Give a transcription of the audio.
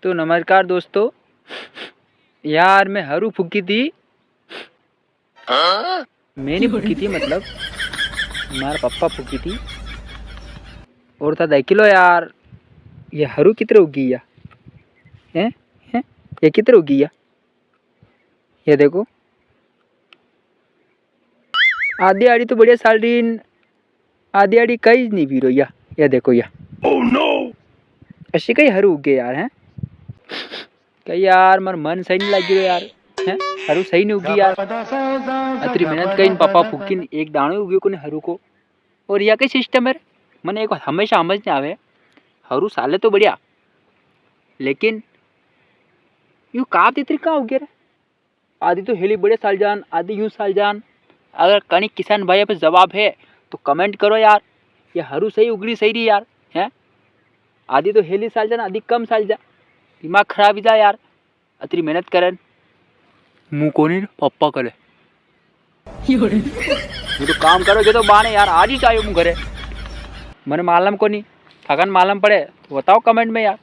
तो नमस्कार दोस्तों, यार मैं हरू फूकी थी। मैंने फूकी थी, मतलब हमारा पप्पा फूकी थी। और था देख लो यार, ये हरू कितने उगी या हैं हैं ये कितने उगी या, ये देखो आधी आड़ी तो बढ़िया साल रही, आधी आड़ी कई नहीं भी रही या। ये देखो या oh, no! ऐसे कई हरू उगे यार हैं कई यार, मर मन सही नहीं लग रहा यार हैं। हरू सही नहीं उगी यार, अतरी मेहनत कई पापा फूकी एक दाने उगे को हरू को। और यह कई सिस्टम है मैंने एक हमेशा समझ नहीं आवे, हरू साले तो बढ़िया, लेकिन यू काप इतनी कहाँ उगे रे। आधी तो हेली बड़े साल जान, आधी यूं साल जान। अगर कहीं किसान भाई पे जवाब है तो कमेंट करो यार, ये हरू सही उगड़ी सही रही यार हैं। आधी तो हेली साल जान, आधी कम साल जा, दिमाग खराब ही जा यार। अतरी मेहनत करन मुँह को नहीं पप्पा करे ये तो काम करो जो तो बाने यार, आज ही चाहिए मुँह घरे। मैंने मालूम को नहीं, अगर मालूम पड़े तो बताओ कमेंट में यार।